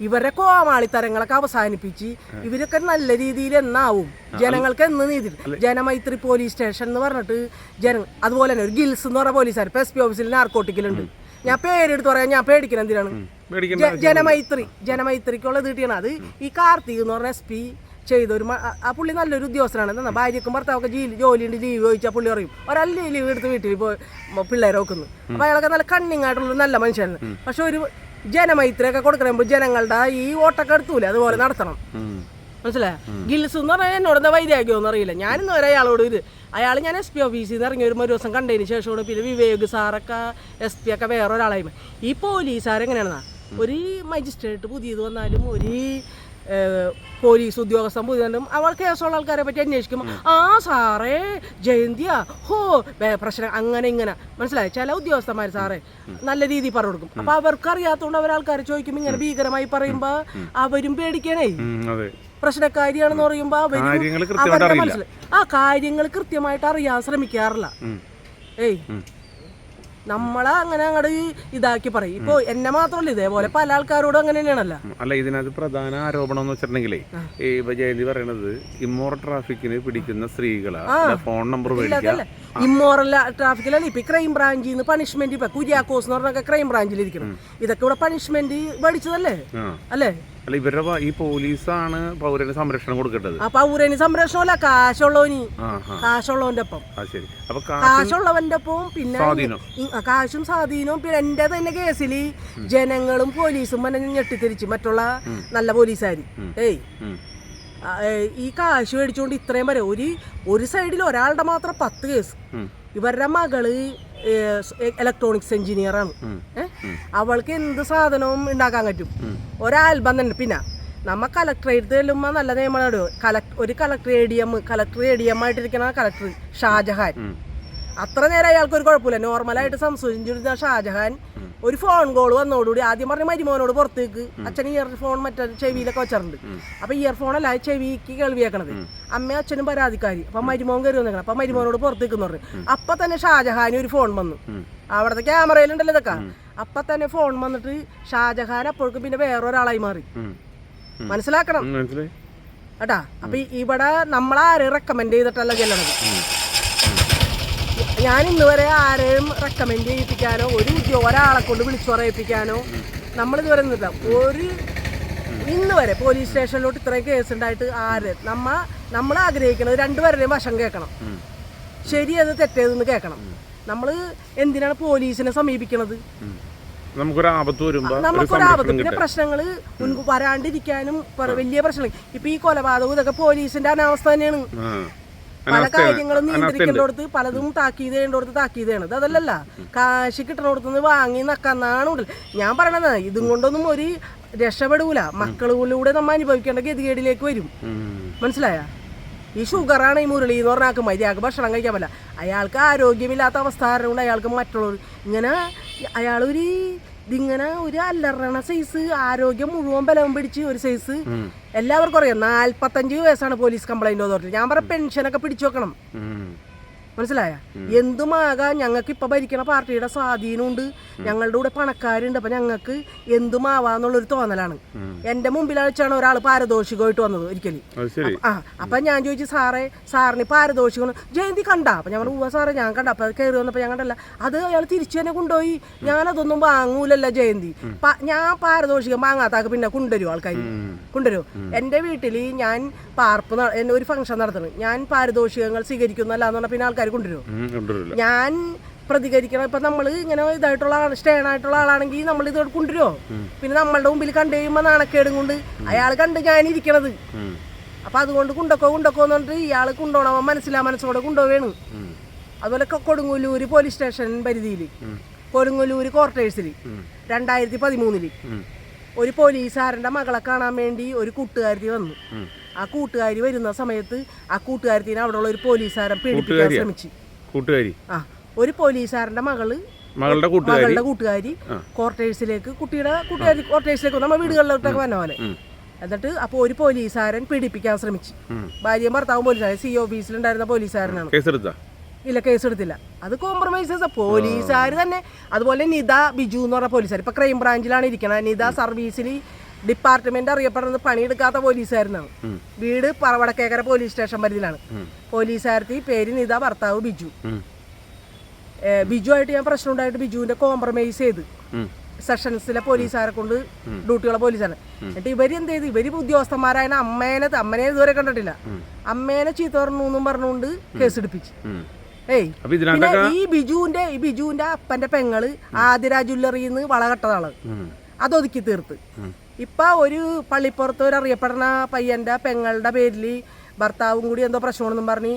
ഇവരെ കോമാളിത്തരങ്ങളൊക്കെ അവസാനിപ്പിച്ച് ഇവരൊക്കെ നല്ല രീതിയിൽ എന്നാവും ജനങ്ങൾക്ക് എന്ന് നീതി. ജനമൈത്രി പോലീസ് സ്റ്റേഷൻ എന്ന് പറഞ്ഞിട്ട് അതുപോലെ തന്നെ ഒരു ഗിൽസ് എന്ന് പറഞ്ഞ പോലീസുകാർ ഇപ്പൊ SP ഓഫീസിൽ നാർക്കോട്ടിക്കലുണ്ട്. ഞാൻ പേരെടുത്ത് പറയാൻ ഞാൻ പേടിക്കണം എന്തിനാണ്? ജനമൈത്രിക്കുള്ളത് കിട്ടിയാണ്. അത് ഈ കാർത്തിക് എന്ന് പറഞ്ഞ SP ചെയ്തൊരു ആ പുള്ളി നല്ലൊരു ഉദ്യോഗസ്ഥനാണ്. എന്നാ ഭാര്യക്കും ഭർത്താവൊക്കെ ജോലിയുണ്ട് ലീവ് ചോദിച്ചാൽ പുള്ളി പറയും ഒരാൾ ലീവ് എടുത്ത് വീട്ടിൽ പോയി പിള്ളേരെ നോക്കുന്നു. അപ്പൊ അയാളൊക്കെ നല്ല കണ്ണിങ് ആയിട്ടുള്ള നല്ല മനുഷ്യനാണ്. പക്ഷെ ഒരു ജനമൈത്രിയൊക്കെ കൊടുക്കണമ്പോൾ ജനങ്ങളുടെ ഈ വോട്ടൊക്കെ എടുത്തൂല അതുപോലെ നടത്തണം. മനസ്സിലായ? ഗിൽസ് എന്ന് പറഞ്ഞാൽ എന്നോട് എന്താ വൈരാഗ്യമൊന്നും അറിയില്ല. ഞാനിന്ന് വരെ അയാളോട് അയാൾ ഞാൻ SP ഓഫീസിൽ നിന്ന് ഇറങ്ങി ഒരു ദിവസം കണ്ടതിന് ശേഷമാണ് പിന്നെ വിവേക് സാറൊക്കെ SP ഒക്കെ വേറൊരാളായി. ഈ പോലീസുകാരെങ്ങനെയാണെന്നാ ഒരു മജിസ്ട്രേറ്റ് പുതിയത് വന്നാലും ഒരു പോലീസ് ഉദ്യോഗസ്ഥൻ പുതിയതും അവൾ കേസുള്ള ആൾക്കാരെ പറ്റി അന്വേഷിക്കുമ്പോൾ ആ സാറേ ജയന്തിയാ ഹോ പ്രശ്നം അങ്ങനെ ഇങ്ങനെ. മനസ്സിലായി? ചില ഉദ്യോഗസ്ഥന്മാർ സാറേ നല്ല രീതിയിൽ പറഞ്ഞു കൊടുക്കും. അപ്പൊ അവർക്ക് അറിയാത്തതുകൊണ്ട് അവരാൾക്കാരെ ചോദിക്കുമ്പോൾ ഇങ്ങനെ ഭീകരമായി പറയുമ്പോ അവരും പേടിക്കണേ. പ്രശ്നക്കാരിയാണെന്ന് പറയുമ്പോ അവരുടെ മനസ്സിലായി ആ കാര്യങ്ങൾ കൃത്യമായിട്ട് അറിയാൻ ശ്രമിക്കാറില്ല. നമ്മളെ അങ്ങനെ അങ്ങോട്ട് ഇതാക്കി പറയും. ഇപ്പൊ എന്നെ മാത്രമല്ല ഇതേപോലെ പല ആൾക്കാരോടും അങ്ങനെ തന്നെയാണല്ലോ. അല്ല, ഇതിനകത്ത് പ്രധാന ആരോപണം എന്ന് വെച്ചിട്ടുണ്ടെങ്കിലേ ഈ ജയന്തി പറയണത് ഇമ്മോറൽ ട്രാഫിക്കിന് പിടിക്കുന്ന സ്ത്രീകളെ ഫോൺ നമ്പർ ഇമ്മോറൽ ട്രാഫിക്കിലാണ്. ഇപ്പൊ ക്രൈം ബ്രാഞ്ചിൽ നിന്ന് പണിഷ്മെന്റ് ഇപ്പൊ കുര്യാക്കോസ് എന്ന് പറഞ്ഞ ക്രൈം ബ്രാഞ്ചിൽ ഇരിക്കണം. ഇതൊക്കെ ഇവിടെ പണിഷ്മെന്റ് മേടിച്ചതല്ലേ അല്ലേ? അല്ല, ഇവരുടെ ഈ പോലീസാണ് പൗരന് സംരക്ഷണം കൊടുക്കേണ്ടത്. ആ പൗരന് സംരക്ഷണമല്ല, കാശുള്ളവന്റെ ഒപ്പം. കാശുള്ളവന്റെ ഒപ്പം പിന്നെ കാശും സ്വാധീനവും. പിന്നെ എന്റെ തന്നെ കേസിൽ ജനങ്ങളും പോലീസും ഞെട്ടിത്തിരിച്ച് മറ്റുള്ള നല്ല പോലീസുകാര് ഈ കാശ് മേടിച്ചുകൊണ്ട് ഇത്രയും വരെ ഒരു സൈഡിൽ ഒരാളുടെ മാത്രം 10 കേസ്. ഇവരുടെ മകള് ഇലക്ട്രോണിക്സ് എഞ്ചിനീയറാണ്. അവൾക്ക് എന്ത് സാധനവും ഉണ്ടാക്കാൻ പറ്റും. ഒരാൽബം തന്നെ. പിന്നെ നമ്മ കളക്ടറേറ്റ് ചെല്ലുമ്പോൾ നല്ല നിയമമാണ്. ഒരു കളക്ടർ ADM ആയിട്ടിരിക്കുന്ന കളക്ടർ ഷാജഹാൻ. അത്ര നേരം അയാൾക്ക് ഒരു കുഴപ്പമില്ല. നോർമലായിട്ട് സംസാരിച്ചിരുന്ന ഷാജഹാൻ ഒരു ഫോൺ കോൾ വന്നോടുകൂടി ആദ്യം പറഞ്ഞ മരുമോനോട് പുറത്തേക്ക് അച്ഛൻ ഇയർഫോൺ മറ്റേ ചെവിയിലൊക്കെ വെച്ചിട്ടുണ്ട്. അപ്പൊ ഇയർഫോണല്ല ചെവിക്ക് കേൾവിയേക്കണത്. അമ്മയും അച്ഛനും പരാതിക്കാരി. അപ്പൊ മരുമോൻ കയറി വന്നേക്കണം. അപ്പൊ മരുമോനോട് പുറത്തേക്ക് പറഞ്ഞു. അപ്പൊ തന്നെ ഷാജഹാൻ ഒരു ഫോൺ വന്നു. അവിടുത്തെ ക്യാമറയിലുണ്ടല്ലോ ഇതൊക്കെ. അപ്പൊ തന്നെ ഫോൺ വന്നിട്ട് ഷാജഹാൻ അപ്പോഴേക്കും പിന്നെ വേറൊരാളായി മാറി. മനസ്സിലാക്കണം കേട്ടാ. അപ്പൊ ഇവിടെ നമ്മളാരെ റെക്കമെൻഡ് ചെയ്തിട്ടല്ല ചെല്ലണത്. ഞാൻ ഇന്ന് വരെ ആരെയും റെക്കമെൻഡ് ചെയ്യിപ്പിക്കാനോ ഒരാളെ കൊണ്ട് വിളിച്ചു പറയിപ്പിക്കാനോ നമ്മളിതുവരെ നിന്നില്ല. ഇന്ന് വരെ പോലീസ് സ്റ്റേഷനിലോട്ട് ഇത്രയും കേസ് ഉണ്ടായിട്ട് നമ്മൾ ആഗ്രഹിക്കുന്നത് രണ്ടുപേരുടെയും വശം കേൾക്കണം. ശരിയത് തെറ്റേതെന്ന് കേൾക്കണം. നമ്മൾ എന്തിനാണ് പോലീസിനെ സമീപിക്കണത്? നമുക്കൊരാപത്ത്. പിന്നെ പ്രശ്നങ്ങള് വരാണ്ടിരിക്കാനും വലിയ പ്രശ്നങ്ങൾ. ഇപ്പൊ ഈ കൊലപാതകം ഇതൊക്കെ പോലീസിന്റെ അനാവസ്ഥ തന്നെയാണ്. പല കാര്യങ്ങളും നിയന്ത്രിക്കേണ്ടടുത്ത് പലതും താക്കീത് ചെയ്യേണ്ടടുത്ത് താക്കീത് ചെയ്യണത്. അതല്ലല്ല കാശ് കിട്ടണടുത്തുനിന്ന് വാങ്ങി നക്കാന്നാണ് ഞാൻ പറയണത്. ഇതും കൊണ്ടൊന്നും ഒരു രക്ഷപ്പെടൂല. മക്കളിലൂടെ നമ്മ അനുഭവിക്കേണ്ട ഗതികേടിലേക്ക് വരും. മനസ്സിലായ? ഈ ഷുഗറാണ് ഈ മുരളി എന്ന് പറഞ്ഞാൽ മര്യാദക്ക് ഭക്ഷണം കഴിക്കാൻ പറ്റില്ല. അയാൾക്ക് ആരോഗ്യമില്ലാത്ത അവസ്ഥ കൊണ്ട് അയാൾക്ക് മറ്റുള്ളവർ ഇങ്ങനെ ഇതിങ്ങനെ ഒരു അല്ലറണ സൈസ് ആരോഗ്യം മുഴുവൻ ബലവും പിടിച്ച് ഒരു സൈസ് എല്ലാവർക്കും അറിയാം. 45 വയസ്സാണ് പോലീസ് കംപ്ലൈന്റ് അതോറിറ്റി. ഞാൻ പറഞ്ഞ പെൻഷനൊക്കെ പിടിച്ചു വെക്കണം. മനസ്സിലായ? എന്തുമാകാം. ഞങ്ങൾക്ക് ഇപ്പൊ ഭരിക്കണ പാർട്ടിയുടെ സ്വാധീനമുണ്ട്. ഞങ്ങളുടെ കൂടെ പണക്കാരുണ്ട്. അപ്പൊ ഞങ്ങൾക്ക് എന്തുമാവാന്നുള്ളൊരു തോന്നലാണ്. എന്റെ മുമ്പിൽ വെച്ചാണ് ഒരാൾ പാരിതോഷികമായിട്ട് വന്നത് ഒരിക്കലും. അപ്പൊ ഞാൻ ചോദിച്ചു സാറിന് പാരിതോഷികം ജയന്തി കണ്ട? അപ്പൊ ഞാൻ പറഞ്ഞു സാറേ ഞാൻ കണ്ട. അപ്പൊ കയറി വന്നപ്പോ ഞാൻ കണ്ടല്ല. അത് അയാൾ തിരിച്ചു തന്നെ കൊണ്ടുപോയി. ഞാനതൊന്നും വാങ്ങൂലല്ല ജയന്തി. ഞാൻ പാരിതോഷികം വാങ്ങാത്താക്ക് പിന്നെ കൊണ്ടുവരും ആൾക്കാർ കൊണ്ടുവരും. എന്റെ വീട്ടിൽ ഞാൻ ഒരു ഫംഗ്ഷൻ നടത്തുന്നു. ഞാൻ പാരിതോഷികങ്ങൾ സ്വീകരിക്കുന്നല്ല എന്ന് പറഞ്ഞാൽ പിന്നെ ആൾക്കാർ കൊണ്ടുവരുമോ? ഞാൻ പ്രതികരിക്കണം. ഇപ്പൊ നമ്മള് ഇങ്ങനെ ഇതായിട്ടുള്ള സ്റ്റേൺ ആയിട്ടുള്ള ആളാണെങ്കിൽ നമ്മൾ ഇത് കൊണ്ടുവരുമോ? പിന്നെ നമ്മളുടെ മുമ്പിൽ കണ്ടു കഴിയുമ്പോൾ നാണക്കേടും കൊണ്ട് അയാൾ കണ്ട് ഞാൻ ഇരിക്കണത്. അപ്പൊ അതുകൊണ്ട് കുണ്ടക്കോ എന്ന് പറഞ്ഞിട്ട് ഇയാൾ കൊണ്ടുപോകണം. മനസ്സോടെ കൊണ്ടുപോവേണ്. അതുപോലെ കൊടുങ്ങല്ലൂര് പോലീസ് സ്റ്റേഷൻ പരിധിയിൽ കൊടുങ്ങല്ലൂര് ക്വാർട്ടേഴ്സിൽ 2013 ഒരു പോലീസുകാരന്റെ മകളെ കാണാൻ വേണ്ടി ഒരു കൂട്ടുകാരി വന്നു. ആ കൂട്ടുകാരി വരുന്ന സമയത്ത് ആ കൂട്ടുകാരത്തിന് അവിടെ ഉള്ള ഒരു പോലീസുകാരൻ പീഡിപ്പിക്കാൻ ശ്രമിച്ചു. ഒരു പോലീസുകാരന്റെ മകളുടെ കൂട്ടുകാരി ക്വാർട്ടേഴ്സിലേക്ക് ക്വാർട്ടേഴ്സിലേക്ക് നമ്മുടെ വീടുകളിലോട്ടൊക്കെ വന്ന പോലെ. എന്നിട്ട് അപ്പോൾ ഒരു പോലീസുകാരൻ പീഡിപ്പിക്കാൻ ശ്രമിച്ചു. ഭാര്യയും ഭർത്താവും പോലീസുകാരൻ. CO ഓഫീസിലുണ്ടായിരുന്ന പോലീസുകാരനാണ്. ഇല്ല, കേസ് എടുത്തില്ല. അത് കോംപ്രമൈസസ് പോലീസുകാർ തന്നെ. അതുപോലെ നിത ബിജു എന്ന് പറഞ്ഞ പോലീസുകാർ ഇപ്പൊ ക്രൈം ബ്രാഞ്ചിലാണ് ഇരിക്കുന്നത്. നിത സർവീസിൽ ഡിപ്പാർട്ട്മെന്റ് അറിയപ്പെടുന്നത് പണിയെടുക്കാത്ത പോലീസുകാരനാണ്. വീട് വടക്കേക്കര പോലീസ് സ്റ്റേഷൻ പരിധിയിലാണ്. പോലീസുകാരത്തി പേര് നിത, ഭർത്താവ് ബിജു. ബിജു ആയിട്ട് ഞാൻ പ്രശ്നം ഉണ്ടായിട്ട് ബിജുവിന്റെ കോംപ്രമൈസ് ചെയ്ത് സെഷൻസിലെ പോലീസുകാരെ കൊണ്ട് ഡ്യൂട്ടിയുള്ള പോലീസാണ്. എന്നിട്ട് ഇവര് എന്ത് ചെയ്ത്, ഇവര് ഉദ്യോഗസ്ഥന്മാരായ അമ്മേനെ ഇതുവരെ കണ്ടിട്ടില്ല. അമ്മേനെ ചീത്ത പറഞ്ഞു എന്നും പറഞ്ഞുകൊണ്ട് കേസെടുപ്പിച്ച്. പിന്നെ ഈ ബിജുവിന്റെ അപ്പന്റെ പെങ്ങള് ആതിര ജ്വല്ലറിന്ന് വളകെട്ടതാണ്. അതൊതുക്കി തീർത്ത് ഇപ്പൊ ഒരു പള്ളിപ്പുറത്ത് ഒരു അറിയപ്പെടുന്ന പയ്യന്റെ പെങ്ങളുടെ പേരിൽ ഭർത്താവും കൂടി എന്തോ പ്രശ്നമാണെന്നും പറഞ്ഞ്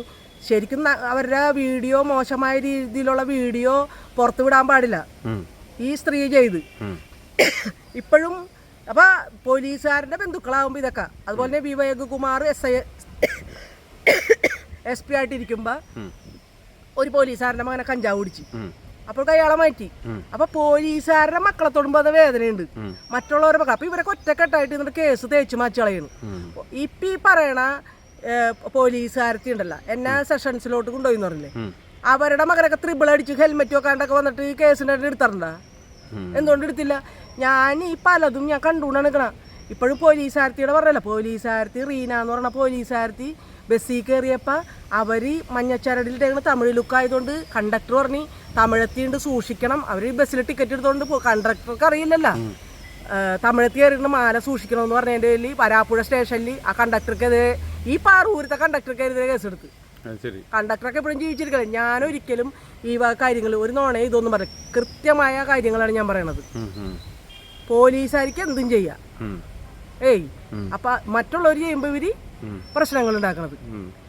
ശരിക്കും അവരുടെ വീഡിയോ, മോശമായ രീതിയിലുള്ള വീഡിയോ പുറത്തു വിടാൻ പാടില്ല ഈ സ്ത്രീ ചെയ്ത്. ഇപ്പോഴും അപ്പൊ പോലീസുകാരന്റെ ബന്ധുക്കളാവുമ്പോ ഇതൊക്കെ. അതുപോലെ തന്നെ വിവേകകുമാർ SP ആയിട്ടിരിക്കുമ്പോ ഒരു പോലീസുകാരന്റെ മകനെ കഞ്ചാവ് പിടിച്ചു. അപ്പോൾ അയാളെ മാറ്റി. അപ്പൊ പോലീസുകാരുടെ മക്കളെ തൊടുമ്പോ അത് വേദനയുണ്ട്, മറ്റുള്ളവരുടെ മക്കൾ. അപ്പൊ ഇവരൊക്കെ ഒറ്റക്കെട്ടായിട്ട് എന്നിട്ട് കേസ് തേച്ച് മാറ്റി കളയുന്നു. ഇപ്പൊ ഈ പറയണ പോലീസുകാരത്തി ഉണ്ടല്ലോ, എന്നെ സെഷൻസിലോട്ട് കൊണ്ടുപോയി എന്ന് പറഞ്ഞില്ലേ, അവരുടെ മകനൊക്കെ ത്രിബിൾ അടിച്ച് ഹെൽമെറ്റ് വെക്കാണ്ടൊക്കെ വന്നിട്ട് കേസിൻ്റെ എടുത്തിട്ടുണ്ടാ? എന്തുകൊണ്ട് എടുത്തില്ല? ഞാൻ ഈ പലതും ഞാൻ കണ്ടുകൊണ്ടാണ് നിൽക്കണം. ഇപ്പോഴും പോലീസുകാരത്തിയുടെ പറഞ്ഞല്ലോ, പോലീസുകാരത്തി റീന എന്ന് പറഞ്ഞ പോലീസുകാരത്തി ബസ്സിൽ കയറിയപ്പോൾ അവർ മഞ്ഞച്ചരടിലിട്ടേക്കണ തമിഴ് ലുക്കായതുകൊണ്ട് കണ്ടക്ടർ പറഞ്ഞ് തമിഴത്തിയുണ്ട് സൂക്ഷിക്കണം. അവർ ബസ്സിൽ ടിക്കറ്റ് എടുത്തുകൊണ്ട് കണ്ടക്ടർക്ക് അറിയില്ലല്ലോ തമിഴത്തി കയറിയിട്ട് മാല സൂക്ഷിക്കണമെന്ന് പറഞ്ഞതിൻ്റെ പേരിൽ വരാപ്പുഴ സ്റ്റേഷനിൽ ആ കണ്ടക്ടർക്കെതിരെ, ഈ പാറൂരത്തെ കണ്ടക്ടർക്കെതിരെ കേസെടുത്ത്. കണ്ടക്ടറൊക്കെ എപ്പോഴും ജീവിച്ചിരിക്കണം. ഞാനൊരിക്കലും ഈ കാര്യങ്ങൾ ഒരു നോണേ ഇതൊന്നും പറയും, കൃത്യമായ കാര്യങ്ങളാണ് ഞാൻ പറയണത്. പോലീസുകാർക്ക് എന്തും ചെയ്യാം. അപ്പൊ മറ്റുള്ളവർ ചെയ്യുമ്പോ ഇവര് പ്രശ്നങ്ങൾ ഉണ്ടാക്കണത്.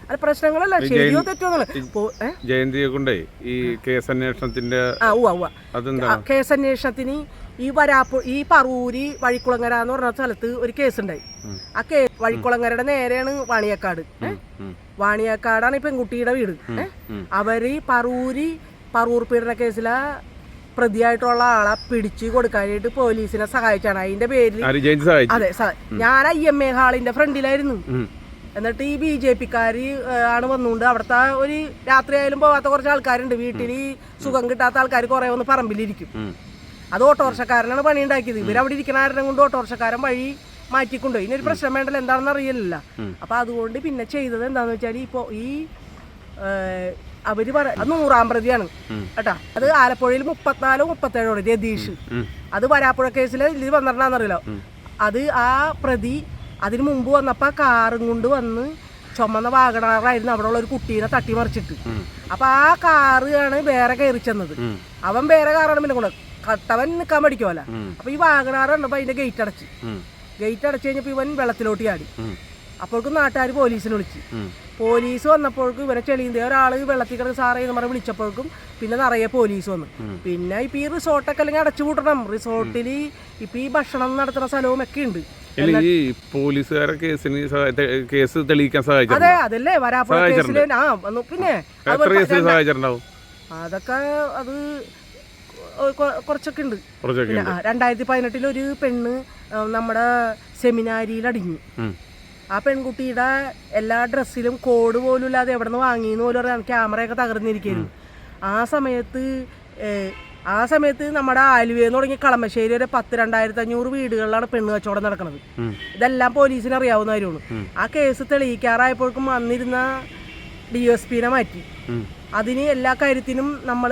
അത് പ്രശ്നങ്ങളല്ല, ശരിയോ തെറ്റോ ജയന്തിയെ കൊണ്ടേ ഈ കേസന്വേഷണത്തിന്റെ കേസന്വേഷണത്തിന് ഈ പറൂരി വഴിക്കുളങ്ങര എന്ന് പറഞ്ഞ സ്ഥലത്ത് ഒരു കേസുണ്ടായി. ആ വഴിക്കുളങ്ങരയുടെ നേരെയാണ് വാണിയക്കാട്. വാണിയക്കാടാണ് ഈ പെൺകുട്ടിയുടെ വീട്. അവര് പറൂർ പീഡന കേസിലെ പ്രതിയായിട്ടുള്ള ആളെ പിടിച്ചു കൊടുക്കാനായിട്ട് പോലീസിനെ സഹായിച്ചാണ്. അതിന്റെ പേരിൽ അതെ, ഞാൻ IMA ഹാളിന്റെ ഫ്രണ്ടിലായിരുന്നു. എന്നിട്ട് ഈ BJP-ക്കാര് ആണ് വന്നുകൊണ്ട് അവിടുത്തെ ഒരു രാത്രി ആയാലും പോവാത്ത കുറച്ച് ആൾക്കാരുണ്ട്. വീട്ടിൽ സുഖം കിട്ടാത്ത ആൾക്കാർ കുറെ വന്ന് പറമ്പിലിരിക്കും. അത് ഓട്ടോറിക്ഷക്കാരനാണ് പണി ഉണ്ടാക്കിയത്. ഇവരവിടെ ഇരിക്കുന്ന ആരുടെ കൊണ്ട് ഓട്ടോറിക്ഷക്കാരൻ വഴി മാറ്റിക്കൊണ്ടു. ഇതിനൊരു പ്രശ്നം വേണ്ടല്ലോ, എന്താണെന്ന് അറിയില്ല. അപ്പൊ അതുകൊണ്ട് പിന്നെ ചെയ്തത് എന്താന്ന് വെച്ചാൽ ഇപ്പൊ ഈ അവര് അത് 100-ാം പ്രതിയാണ് കേട്ടാ. അത് ആലപ്പുഴയിൽ 34-37 രതീഷ്. അത് വരാപ്പുഴ കേസിൽ ഇത് വന്നിട്ടുണ്ടെന്നറിയില്ലോ. അത് ആ പ്രതി അതിന് മുമ്പ് വന്നപ്പോ കാറും കൊണ്ട് വന്ന് ചുമന്ന വാഗണറായിരുന്നു അവിടെ ഉള്ള ഒരു കുട്ടീനെ തട്ടിമറിച്ചിട്ട്. അപ്പൊ ആ കാറാണ് വേറെ കയറി ചെന്നത്. അവൻ വേറെ കാറാണ് പിന്നെ കൊണ്ട് കട്ടവൻ നിൽക്കാൻ പഠിക്കുമല്ലോ. അപ്പൊ ഈ വാഗണാറ് കണ്ടപ്പോ അതിന്റെ ഗേറ്റ് അടച്ച് കഴിഞ്ഞപ്പോ ഇവൻ വെള്ളത്തിലോട്ട് ചാടി. അപ്പോഴേക്കും നാട്ടുകാർ പോലീസിനെ വിളിച്ചു. പോലീസ് വന്നപ്പോഴേക്കും ഇവരെ ചെളിയുന്ന ഒരാൾ വെള്ളത്തിൽ കിടന്ന് സാറേ എന്ന് പറഞ്ഞ് വിളിച്ചപ്പോഴേക്കും പിന്നെ നിറയെ പോലീസ് വന്നു. പിന്നെ ഇപ്പൊ ഈ റിസോർട്ടൊക്കെ അല്ലെങ്കിൽ അടച്ചു പൂട്ടണം. റിസോർട്ടിൽ ഇപ്പൊ ഈ ഭക്ഷണം നടത്തുന്ന സ്ഥലവും ഒക്കെ ഉണ്ട്. ഈ പോലീസുകാരെ കേസ് തെളിയിക്കാൻ സഹായിച്ചു. അതെ, അതല്ലേ വരാപ്പുഴ കേസില്. പിന്നെ അതൊക്കെ അത് കുറച്ചൊക്കെ ഉണ്ട്. 2018 ഒരു പെണ്ണ് നമ്മുടെ സെമിനാരിയിൽ അടിഞ്ഞു. ആ പെൺകുട്ടിയുടെ എല്ലാ ഡ്രസ്സിലും കോഡ് പോലും ഇല്ലാതെ എവിടെ നിന്ന് വാങ്ങിയെന്ന് പോലും അറിയാം. ക്യാമറയൊക്കെ തകർന്നിരിക്കുന്നു. ആ സമയത്ത് നമ്മുടെ ആലുവയിൽ തുടങ്ങി കളമശ്ശേരി വരെ 10,000-2,500 വീടുകളിലാണ് പെണ്ണ് കച്ചവടം നടക്കുന്നത്. ഇതെല്ലാം പോലീസിന് അറിയാവുന്ന കാര്യമാണ്. ആ കേസ് തെളിയിക്കാറായപ്പോഴേക്കും വന്നിരുന്ന DSP-നെ മാറ്റി. അതിന് എല്ലാ കാര്യത്തിനും നമ്മൾ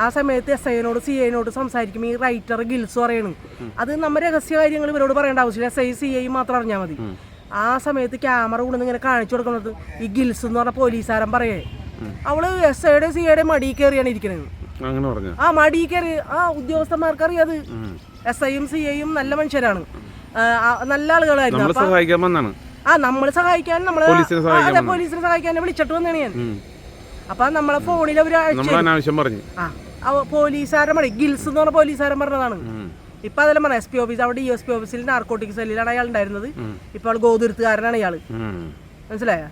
ആ സമയത്ത് SI-നോട് CI-നോട് സംസാരിക്കും. ഈ റൈറ്റർ ഗിൽസ് പറയണം, അത് നമ്മൾ രഹസ്യ കാര്യങ്ങൾ ഇവരോട് പറയേണ്ട ആവശ്യമില്ല. SI CI മാത്രം അറിഞ്ഞാൽ മതി. ആ സമയത്ത് ക്യാമറ കൊണ്ടുവന്ന് ഇങ്ങനെ കാണിച്ചു കൊടുക്കുന്നത് ഈ ഗിൽസ് എന്ന് പറഞ്ഞ പോലീസുകാരൻ പറയേ, അവള് SI-യുടെ CI-യുടെ മടി കയറിയാണ് ഇരിക്കുന്നത്. ആ മടി കയറി ആ ഉദ്യോഗസ്ഥന്മാർക്ക് അറിയാത്. SI-യും CI-യും നല്ല മനുഷ്യരാണ്, നല്ല ആളുകളായിരുന്നു. നമ്മള് സഹായിക്കാൻ പോലീസിനെ സഹായിക്കാൻ വിളിച്ചിട്ട് വന്നാണ് ഞാൻ. അപ്പൊ നമ്മളെ ഫോണിൽ പോലീസുകാരൻ മതി ഗിൽസ് എന്ന് പറഞ്ഞ പോലീസുകാരൻ പറഞ്ഞതാണ്. ഇപ്പൊ അതെല്ലാം പറഞ്ഞ SP ഓഫീസ് അവിടെ DSP ഓഫീസിൽ നാർക്കോട്ടിക് സെല്ലിലാണ് അയാൾ ഉണ്ടായിരുന്നത്. ഇപ്പോൾ ഗോതുരുത്തുകാരനാണ് ഇയാള്. മനസ്സിലായ?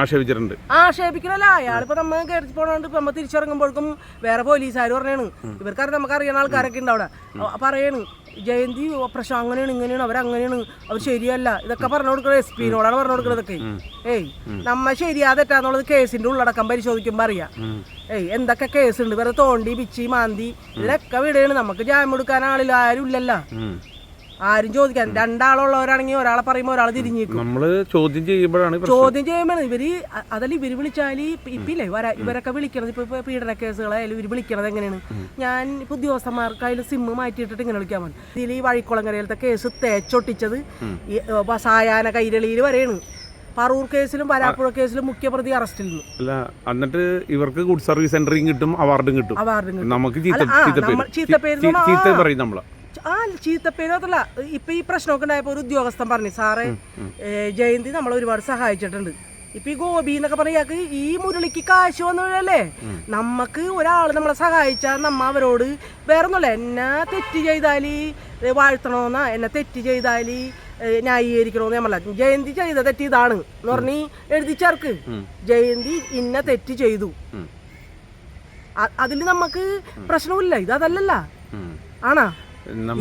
ആക്ഷേപിച്ചിട്ടുണ്ട്. ആക്ഷേപിക്കണല്ല, അയാളിപ്പോ നമ്മ കയറി പോണോണ്ട് ഇപ്പൊ നമ്മ തിരിച്ചിറങ്ങുമ്പോഴേക്കും വേറെ പോലീസുകാർ പറഞ്ഞാണ്, ഇവർക്കറിയാം നമുക്ക് അറിയുന്ന ആൾക്കാരൊക്കെ ഉണ്ട് അവിടെ, പറയണ് ജയന്തി പ്രശ്നം അങ്ങനെയാണ് ഇങ്ങനെയാണ് അവരങ്ങനെയാണ് അവർ ശരിയല്ല, ഇതൊക്കെ പറഞ്ഞു കൊടുക്കുന്നത് SP നോടാണ് പറഞ്ഞു കൊടുക്കുന്നതൊക്കെ. നമ്മ ശരിയാ തെറ്റാന്നുള്ളത് കേസിന്റെ ഉള്ളടക്കം പരിശോധിക്കുമ്പോ അറിയാം. എന്തൊക്കെ കേസുണ്ട്, വേറെ തോണ്ടി പിച്ചി മാന്തി ഇതിലൊക്കെ വിടുകയാണ്. നമുക്ക് ജാമ്യം എടുക്കാൻ ആളില്ല, ആരും ഇല്ലല്ലോ, ആരും ചോദിക്കാൻ. രണ്ടാളുള്ളവരാണെങ്കിൽ ഒരാളെ പറയുമ്പോ ഒരാൾ തിരിഞ്ഞിരിക്കും. നമ്മള് ചോദ്യം ചെയ്യുമ്പോഴാണ് ഇവര് അതല്ല ഇവര് വിളിച്ചാല് ഇപ്പില്ലേ ഇവരൊക്കെ വിളിക്കണത് ഇപ്പൊ പീഡന കേസുകളായാലും ഇവര് വിളിക്കണത് എങ്ങനെയാണ്? ഞാൻ ഇപ്പൊ ഉദ്യോഗസ്ഥന്മാർക്കായാലും സിമ്മ് മാറ്റിയിട്ടിട്ട് ഇങ്ങനെ വിളിക്കാൻ പറ്റും. ഇതിൽ ഈ വഴിക്കുളങ്ങരയിലത്തെ കേസ് തേച്ചൊട്ടിച്ചത് സായാഹ്ന കൈരളിയിൽ വരെയാണ്. പറൂർ കേസിലും വരാപ്പുഴ കേസിലും മുഖ്യപ്രതി അറസ്റ്റിൽ നിന്ന്. അല്ല, എന്നിട്ട് ഇവർക്ക് ഗുഡ് സർവീസ് സെന്ററിങ് കിട്ടും, അവാർഡും കിട്ടും. നമുക്ക് ചീത്ത പറയും നമ്മള്. ചീത്തപ്പേരല്ല. ഇപ്പൊ ഈ പ്രശ്നമൊക്കെ ഉണ്ടായപ്പോ ഒരു ഉദ്യോഗസ്ഥൻ പറഞ്ഞു, സാറേ ജയന്തി നമ്മളെ ഒരുപാട് സഹായിച്ചിട്ടുണ്ട്. ഇപ്പൊ ഈ ഗോപി എന്നൊക്കെ പറഞ്ഞ ഇയാൾക്ക് ഈ മുരളിക്ക് കാശ് വന്നല്ലേ, നമ്മക്ക് ഒരാൾ നമ്മളെ സഹായിച്ചാൽ നമ്മ അവരോട് വേറെ ഒന്നുമല്ല, എന്നെ തെറ്റ് ചെയ്താല് വാഴ്ത്തണോന്നാ, എന്നെ തെറ്റ് ചെയ്താല് ന്യായീകരിക്കണോന്ന് നമ്മളല്ല. ജയന്തി ചെയ്ത തെറ്റ് ഇതാണ് എന്ന് പറഞ്ഞ് എഴുതി ചേർക്ക്. ജയന്തി ഇന്ന തെറ്റ് ചെയ്തു, അതിൽ നമുക്ക് പ്രശ്നമില്ല. ഇത് അതല്ലല്ല, ആണാ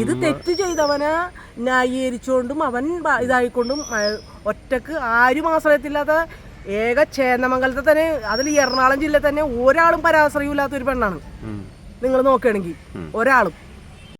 ഇത് തെറ്റ് ചെയ്തവനെ ന്യായീകരിച്ചുകൊണ്ടും അവൻ ഇതായിക്കൊണ്ടും ഒറ്റക്ക് ആരും ആശ്രയത്തില്ലാത്ത ഏക ചേന്നമംഗലത്തെ തന്നെ, അതിൽ എറണാകുളം ജില്ലയിൽ തന്നെ ഒരാളും പരാശ്രയമില്ലാത്ത ഒരു പെണ്ണാണ്. നിങ്ങൾ നോക്കുകയാണെങ്കിൽ ഒരാളും